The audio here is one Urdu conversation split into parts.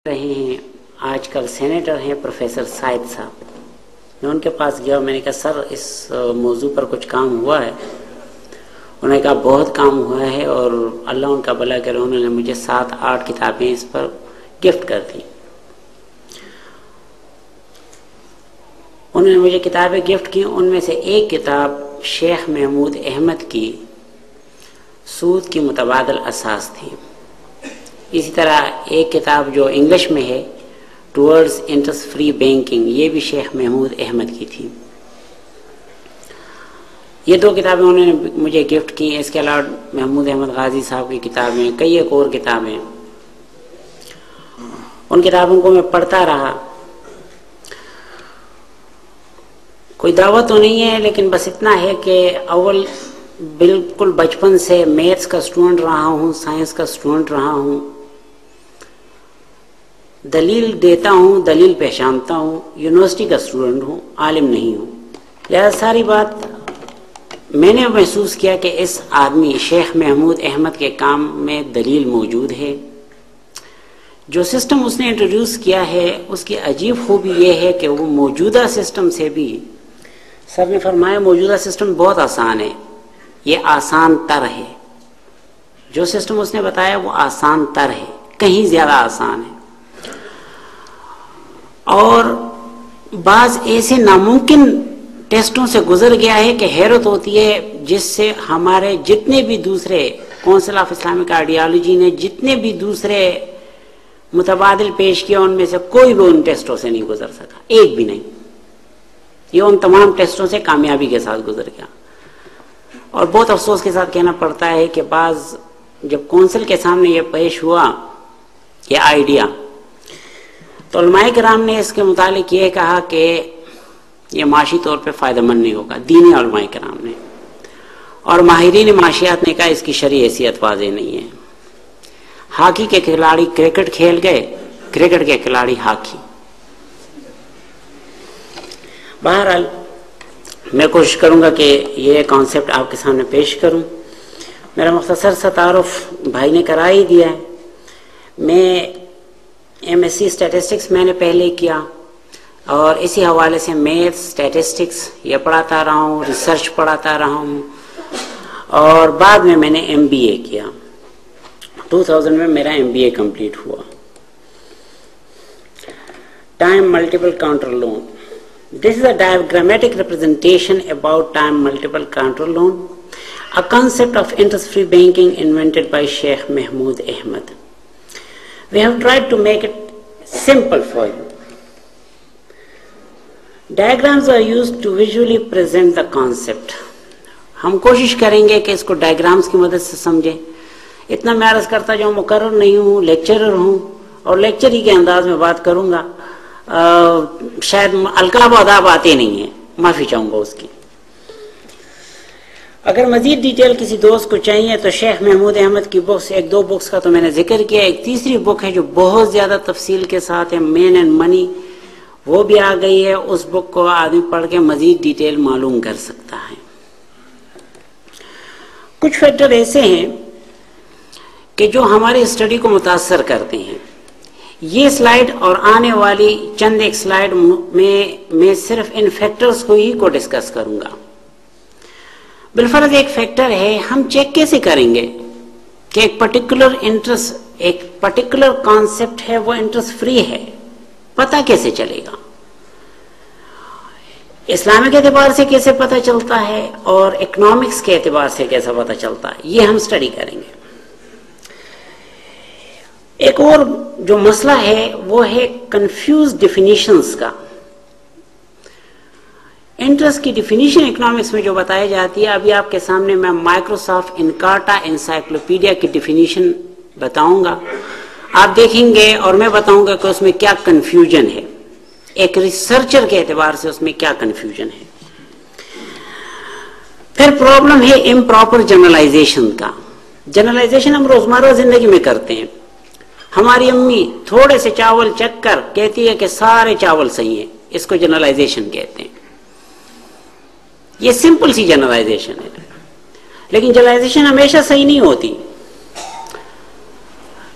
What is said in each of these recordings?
رہے ہیں آج کل سینیٹر ہیں پروفیسر سائد صاحب. میں ان کے پاس گیا، میں نے کہا سر اس موضوع پر کچھ کام ہوا ہے؟ انہوں نے کہا بہت کام ہوا ہے اور اللہ ان کا بھلا کرے، انہوں نے مجھے 7-8 کتابیں اس پر گفٹ کر دی. انہوں نے مجھے کتابیں گفٹ کی، ان میں سے ایک کتاب شیخ محمود احمد کی سود کی متبادل اساس تھی. اسی طرح ایک کتاب جو انگلش میں ہے ٹورڈز انٹرسٹ فری بینکنگ، یہ بھی شیخ محمود احمد کی تھی. یہ 2 کتابیں انہوں نے مجھے گفٹ کی. اس کے علاوہ محمود احمد غازی صاحب کی کتابیں، کئی ایک اور کتابیں. ان کتابوں کو میں پڑھتا رہا. کوئی دعوت تو نہیں ہے، لیکن بس اتنا ہے کہ اول بالکل بچپن سے میتھس کا اسٹوڈنٹ رہا ہوں، سائنس کا اسٹوڈنٹ رہا ہوں. دلیل دیتا ہوں، دلیل پہچانتا ہوں. یونیورسٹی کا اسٹوڈنٹ ہوں، عالم نہیں ہوں. لہذا ساری بات میں نے محسوس کیا کہ اس آدمی شیخ محمود احمد کے کام میں دلیل موجود ہے. جو سسٹم اس نے انٹروڈیوس کیا ہے اس کی عجیب خوبی یہ ہے کہ وہ موجودہ سسٹم سے بھی، سر نے فرمایا موجودہ سسٹم بہت آسان ہے، یہ آسان تر ہے. جو سسٹم اس نے بتایا وہ آسان تر ہے، کہیں زیادہ آسان ہے. اور بعض ایسے ناممکن ٹیسٹوں سے گزر گیا ہے کہ حیرت ہوتی ہے، جس سے ہمارے جتنے بھی دوسرے کونسل آف اسلامک آئیڈیالوجی نے جتنے بھی دوسرے متبادل پیش کیا ان میں سے کوئی بھی ان ٹیسٹوں سے نہیں گزر سکا، ایک بھی نہیں. یہ ان تمام ٹیسٹوں سے کامیابی کے ساتھ گزر گیا. اور بہت افسوس کے ساتھ کہنا پڑتا ہے کہ بعض جب کونسل کے سامنے یہ پیش ہوا یہ آئیڈیا، تو علماء کرام نے اس کے متعلق یہ کہا کہ یہ معاشی طور پہ فائدہ مند نہیں ہوگا. دینی علماء کرام نے اور ماہرین معاشیات نے کہا اس کی شرعی حیثیت واضح نہیں ہے. ہاکی کے کھلاڑی کرکٹ کھیل گئے، کرکٹ کے کھلاڑی ہاکی. بہرحال میں کوشش کروں گا کہ یہ کانسیپٹ آپ کے سامنے پیش کروں. میرا مختصر سا تعارف بھائی نے کرا ہی دیا ہے. میں ایم ایس سی اسٹیٹسٹکس میں نے پہلے کیا اور اسی حوالے سے میتھ اسٹیٹسٹکس یہ پڑھاتا رہا ہوں، ریسرچ پڑھاتا رہا ہوں. اور بعد میں نے ایم بی اے کیا. 2000 میں میرا ایم بی اے کمپلیٹ ہوا. Time multiple counter loan. This is a diagrammatic representation about time multiple counter loan, a concept of interest-free banking invented by Sheikh Mahmood Ahmad. We have tried to make it simple for you. Diagrams are used to visually present the concept. ہم کوشش کریں گے کہ اس کو ڈائیگرامز کی مدد سے سمجھیں. اتنا میں عرض کرتا جو مقرر نہیں ہوں، لیکچرر ہوں اور لیکچر ہی کے انداز میں بات کروں گا. شاید القاب و آداب آتے نہیں ہیں، معافی چاہوں گا اس کی. اگر مزید ڈیٹیل کسی دوست کو چاہیے تو شیخ محمود احمد کی بکس، 1-2 بکس کا تو میں نے ذکر کیا. ایک تیسری بک ہے جو بہت زیادہ تفصیل کے ساتھ ہے، مین اینڈ منی، وہ بھی آ گئی ہے. اس بک کو آدمی پڑھ کے مزید ڈیٹیل معلوم کر سکتا ہے. کچھ فیکٹر ایسے ہیں کہ جو ہماری اسٹڈی کو متاثر کرتے ہیں. یہ سلائیڈ اور آنے والی چند ایک سلائیڈ میں صرف ان فیکٹرز کو ہی ڈسکس کروں گا. بالفرض ایک فیکٹر ہے، ہم چیک کیسے کریں گے کہ ایک پرٹیکولر انٹرسٹ، ایک پرٹیکولر کانسیپٹ ہے وہ انٹرسٹ فری ہے؟ پتہ کیسے چلے گا؟ اسلامک اعتبار سے کیسے پتہ چلتا ہے اور اکنامکس کے اعتبار سے کیسے پتہ چلتا ہے، یہ ہم اسٹڈی کریں گے. ایک اور جو مسئلہ ہے وہ ہے کنفیوز ڈیفینیشنز کا. انٹرسٹ کی ڈیفینیشن اکنامکس میں جو بتائی جاتی ہے، ابھی آپ کے سامنے میں مائکروسافٹ انکارٹا انسائکلوپیڈیا کی ڈیفینیشن بتاؤں گا. آپ دیکھیں گے اور میں بتاؤں گا کہ اس میں کیا کنفیوژن ہے، ایک ریسرچر کے اعتبار سے اس میں کیا کنفیوژن ہے. پھر پرابلم ہے امپراپر جنرلائزیشن کا. جنرلائزیشن ہم روزمرہ زندگی میں کرتے ہیں. ہماری امی تھوڑے سے چاول چکھ کر کہتی ہے کہ سارے چاول صحیح ہیں، اس کو جنرلائزیشن کہتے ہیں. یہ سمپل سی جنرلائزیشن ہے، لیکن جنرلائزیشن ہمیشہ صحیح نہیں ہوتی.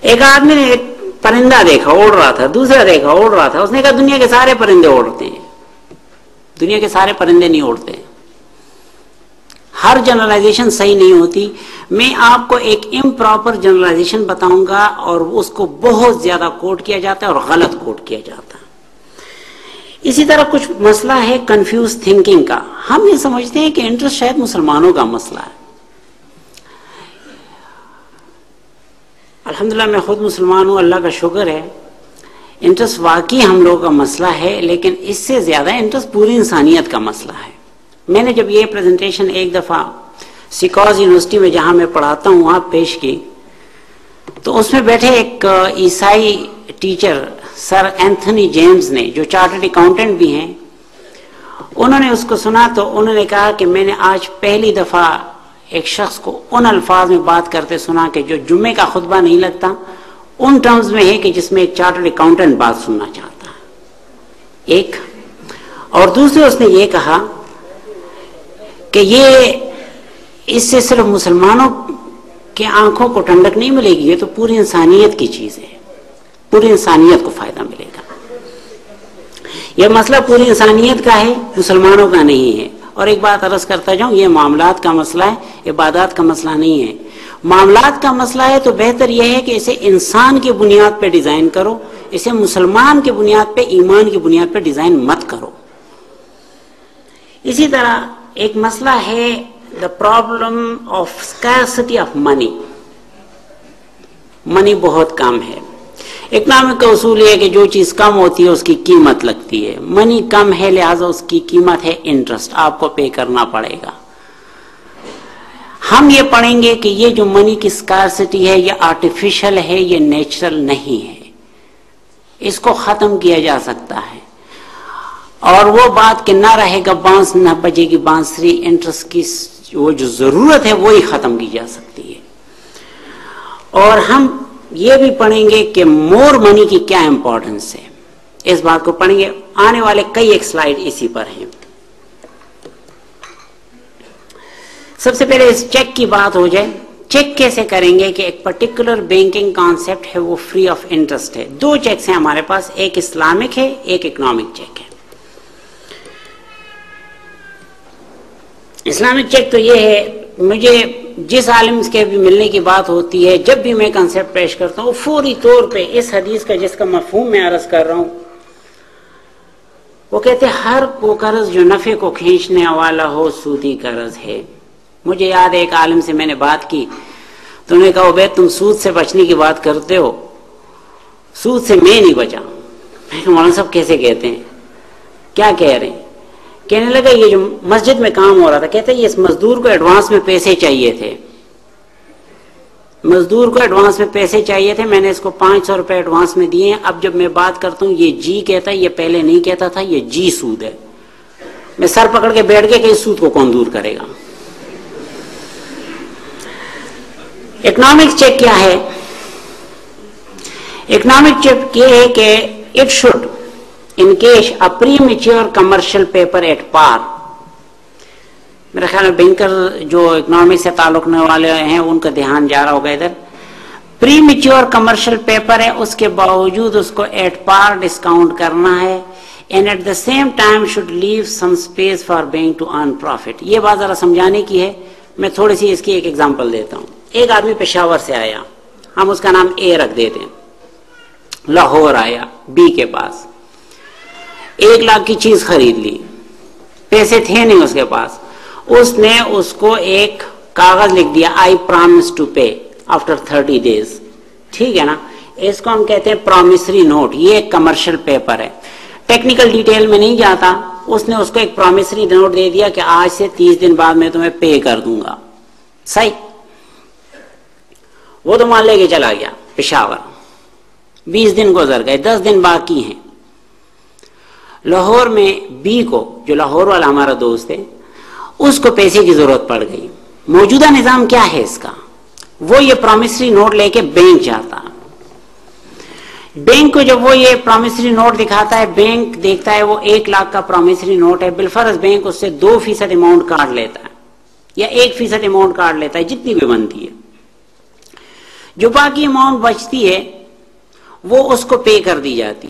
ایک آدمی نے پرندہ دیکھا اڑ رہا تھا, دوسرا دیکھا اڑ رہا تھا, اس نے کہا دنیا کے سارے پرندے اڑتے ہیں. دنیا کے سارے پرندے نہیں اڑتے, ہر جنرلائزیشن صحیح نہیں ہوتی. میں آپ کو ایک امپراپر جنرلائزیشن بتاؤں گا اور اس کو بہت زیادہ کوٹ کیا جاتا ہے اور غلط کوٹ کیا جاتا ہے. اسی طرح کچھ مسئلہ ہے کنفیوز تھنکنگ کا. ہم یہ سمجھتے ہیں کہ انٹرسٹ شاید مسلمانوں کا مسئلہ ہے. الحمدللہ میں خود مسلمان ہوں, اللہ کا شکر ہے. انٹرسٹ واقعی ہم لوگوں کا مسئلہ ہے, لیکن اس سے زیادہ انٹرسٹ پوری انسانیت کا مسئلہ ہے. میں نے جب یہ پریزنٹیشن ایک دفعہ سیکوز یونیورسٹی میں جہاں میں پڑھاتا ہوں وہاں پیش کی, تو اس میں بیٹھے ایک عیسائی ٹیچر سر اینتھنی جیمز نے, جو چارٹرڈ اکاؤنٹنٹ بھی ہیں, انہوں نے اس کو سنا تو انہوں نے کہا کہ میں نے آج پہلی دفعہ ایک شخص کو ان الفاظ میں بات کرتے سنا کہ جو جمعے کا خطبہ نہیں لگتا ان ٹرمز میں ہے کہ جس میں ایک چارٹرڈ اکاؤنٹنٹ بات سننا چاہتا ہے. ایک اور دوسرے اس نے یہ کہا کہ یہ اس سے صرف مسلمانوں کے آنکھوں کو ٹھنڈک نہیں ملے گی, یہ تو پوری انسانیت کی چیز ہے, پوری انسانیت کو فائدہ ملے گا. یہ مسئلہ پوری انسانیت کا ہے, مسلمانوں کا نہیں ہے. اور ایک بات عرض کرتا جاؤں, یہ معاملات کا مسئلہ ہے, عبادات کا مسئلہ نہیں ہے. معاملات کا مسئلہ ہے تو بہتر یہ ہے کہ اسے انسان کی بنیاد پہ ڈیزائن کرو, اسے مسلمان کی بنیاد پہ, ایمان کی بنیاد پہ ڈیزائن مت کرو. اسی طرح ایک مسئلہ ہے the problem of scarcity of money. منی بہت کم ہے. اکنامک کا اصول یہ ہے کہ جو چیز کم ہوتی ہے اس کی قیمت لگتی ہے. منی کم ہے لہذا اس کی قیمت ہے انٹرسٹ, آپ کو پے کرنا پڑے گا. ہم یہ پڑھیں گے کہ یہ جو منی کی اسکارسٹی ہے یہ آرٹیفیشل ہے, یہ نیچرل نہیں ہے, اس کو ختم کیا جا سکتا ہے. اور وہ بات کہ نہ رہے گا بانس نہ بجے گی بانسری, انٹرسٹ کی وہ جو ضرورت ہے وہی ختم کی جا سکتی ہے. اور ہم یہ بھی پڑھیں گے کہ مور منی کی کیا امپورٹنس ہے, اس بات کو پڑھیں گے. آنے والے کئی ایک سلائیڈ اسی پر ہیں. سب سے پہلے اس چیک کی بات ہو جائے. چیک کیسے کریں گے کہ ایک پرٹیکولر بینکنگ کانسیپٹ ہے وہ فری آف انٹرسٹ ہے. دو چیکس ہیں ہمارے پاس, ایک اسلامک ہے ایک اکنامک چیک ہے. اسلامک چیک تو یہ ہے, مجھے جس عالم کے بھی ملنے کی بات ہوتی ہے جب بھی میں کنسیپٹ پیش کرتا ہوں فوری طور پہ اس حدیث کا جس کا مفہوم میں عرض کر رہا ہوں, وہ کہتے ہیں ہر وہ قرض جو نفع کو کھینچنے والا ہو سودی قرض ہے. مجھے یاد ہے ایک عالم سے میں نے بات کی تو انہوں نے کہا عبید تم سود سے بچنے کی بات کرتے ہو, سود سے میں نہیں بچا. میں کہا مولانا صاحب کیسے کہتے ہیں, کیا کہہ رہے ہیں؟ کہنے لگا یہ جو مسجد میں کام ہو رہا تھا, کہتے ہیں اس مزدور کو ایڈوانس میں پیسے چاہیے تھے, مزدور کو ایڈوانس میں پیسے چاہیے تھے, میں نے اس کو 500 روپے ایڈوانس میں دیے ہیں. اب جب میں بات کرتا ہوں یہ جی کہتا ہے, یہ پہلے نہیں کہتا تھا, یہ جی سود ہے. میں سر پکڑ کے بیٹھ گیا کہ اس سود کو کون دور کرے گا. اکنامک چیک کیا ہے؟ اکنامک چیک یہ ہے کہ it should encash a premature commercial paper at par. میرا خیال ہے بینکر جو اکنامک سے تعلق رکھنے والے ہیں ان کا دھیان جا رہا ہوگا ادھر. پریمیچور کمرشل پیپر ہے, اس کے باوجود اس کو ایٹ پار ڈسکاؤنٹ کرنا ہے, and at the same time should leave some space for bank to earn profit. یہ بات ذرا سمجھانے کی ہے, میں تھوڑی سی اس کی ایک ایگزامپل دیتا ہوں. ایک آدمی پشاور سے آیا, ہم اس کا نام اے رکھ دیتے ہیں. لاہور آیا بی کے پاس, 1 لاکھ کی چیز خرید لی, پیسے تھے نہیں اس کے پاس. اس نے اس کو ایک کاغذ لکھ دیا, I promise to pay after 30 days. ٹھیک ہے نا, اس کو ہم کہتے ہیں پرومسری نوٹ. یہ ایک کمرشل پیپر ہے, ٹیکنیکل ڈیٹیل میں نہیں جاتا. اس نے اس کو ایک پرومسری نوٹ دے دیا کہ آج سے 30 دن بعد میں تمہیں پے کر دوں گا. صحیح, وہ تو مان لے کے چلا گیا پشاور. 20 دن گزر گئے, 10 دن باقی ہیں. لاہور میں بی کو, جو لاہور والا ہمارا دوست ہے, اس کو پیسے کی ضرورت پڑ گئی. موجودہ نظام کیا ہے اس کا؟ وہ یہ پرومسری نوٹ لے کے بینک جاتا. بینک کو جب وہ یہ پرومسری نوٹ دکھاتا ہے, بینک دیکھتا ہے وہ 1 لاکھ کا پرومسری نوٹ ہے, بالفرض بینک اس سے 2% اماؤنٹ کاٹ لیتا ہے یا 1% اماؤنٹ کاٹ لیتا ہے, جتنی بھی بنتی ہے. جو باقی اماؤنٹ بچتی ہے وہ اس کو پے کر دی جاتی.